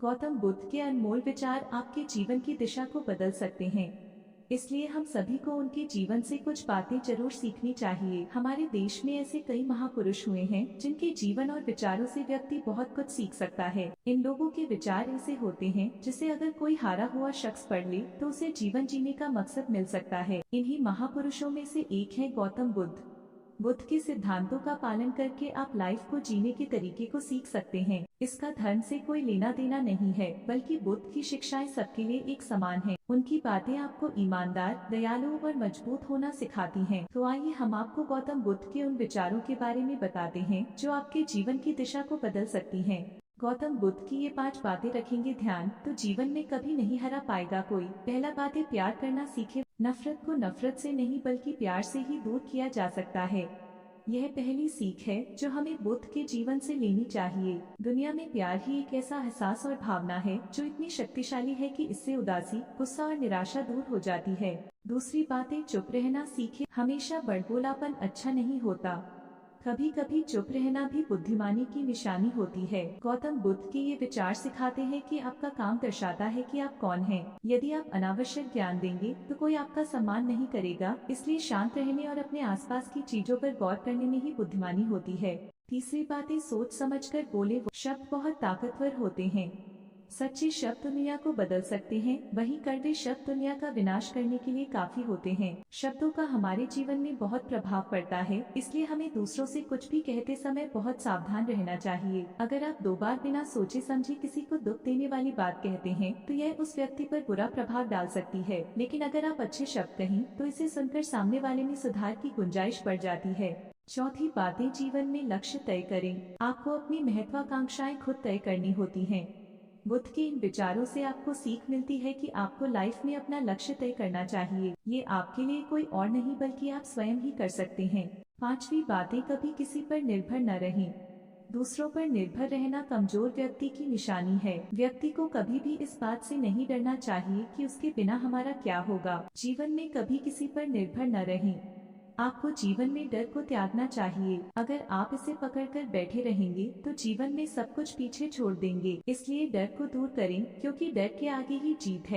गौतम बुद्ध के अनमोल विचार आपके जीवन की दिशा को बदल सकते हैं। इसलिए हम सभी को उनके जीवन से कुछ बातें जरूर सीखनी चाहिए। हमारे देश में ऐसे कई महापुरुष हुए हैं जिनके जीवन और विचारों से व्यक्ति बहुत कुछ सीख सकता है। इन लोगों के विचार ऐसे होते हैं जिसे अगर कोई हारा हुआ शख्स पढ़ ले तो उसे जीवन जीने का मकसद मिल सकता है। इन्हीं महापुरुषों में से एक है गौतम बुद्ध। बुद्ध के सिद्धांतों का पालन करके आप लाइफ को जीने के तरीके को सीख सकते हैं। इसका धर्म से कोई लेना देना नहीं है, बल्कि बुद्ध की शिक्षाएं सबके लिए एक समान हैं। उनकी बातें आपको ईमानदार, दयालु और मजबूत होना सिखाती हैं। तो आइए हम आपको गौतम बुद्ध के उन विचारों के बारे में बताते हैं जो आपके जीवन की दिशा को बदल सकती हैं। गौतम बुद्ध की ये 5 बातें रखेंगे ध्यान तो जीवन में कभी नहीं हरा पाएगा कोई। पहला बात है, प्यार करना सीखे। नफरत को नफरत से नहीं बल्कि प्यार से ही दूर किया जा सकता है। यह पहली सीख है जो हमें बुद्ध के जीवन से लेनी चाहिए। दुनिया में प्यार ही एक ऐसा एहसास और भावना है जो इतनी शक्तिशाली है कि इससे उदासी, गुस्सा और निराशा दूर हो जाती है। दूसरी बात है, चुप रहना सीखे। हमेशा बड़बोलापन अच्छा नहीं होता, कभी कभी चुप रहना भी बुद्धिमानी की निशानी होती है। गौतम बुद्ध के ये विचार सिखाते हैं कि आपका काम दर्शाता है कि आप कौन हैं। यदि आप अनावश्यक ज्ञान देंगे तो कोई आपका सम्मान नहीं करेगा, इसलिए शांत रहने और अपने आसपास की चीजों पर गौर करने में ही बुद्धिमानी होती है। तीसरी बात है, सोच समझकर बोले। शब्द बहुत ताकतवर होते हैं। सच्चे शब्द दुनिया को बदल सकते हैं, वहीं कड़वे शब्द दुनिया का विनाश करने के लिए काफी होते हैं। शब्दों का हमारे जीवन में बहुत प्रभाव पड़ता है, इसलिए हमें दूसरों से कुछ भी कहते समय बहुत सावधान रहना चाहिए। अगर आप 2 बार बिना सोचे समझे किसी को दुख देने वाली बात कहते हैं तो यह उस व्यक्ति पर बुरा प्रभाव डाल सकती है, लेकिन अगर आप अच्छे शब्द कहें तो इसे सुनकर सामने वाले में सुधार की गुंजाइश बढ़ जाती है। चौथी बातें, जीवन में लक्ष्य तय करें। आपको अपनी महत्वाकांक्षाएं खुद तय करनी होती हैं। बुद्ध के इन विचारों से आपको सीख मिलती है कि आपको लाइफ में अपना लक्ष्य तय करना चाहिए। ये आपके लिए कोई और नहीं बल्कि आप स्वयं ही कर सकते हैं। पांचवी बातें, कभी किसी पर निर्भर न रहें। दूसरों पर निर्भर रहना कमजोर व्यक्ति की निशानी है। व्यक्ति को कभी भी इस बात से नहीं डरना चाहिए कि उसके बिना हमारा क्या होगा। जीवन में कभी किसी पर निर्भर न रहें। आपको जीवन में डर को त्यागना चाहिए। अगर आप इसे पकड़कर बैठे रहेंगे तो जीवन में सब कुछ पीछे छोड़ देंगे। इसलिए डर को दूर करें, क्योंकि डर के आगे ही जीत है।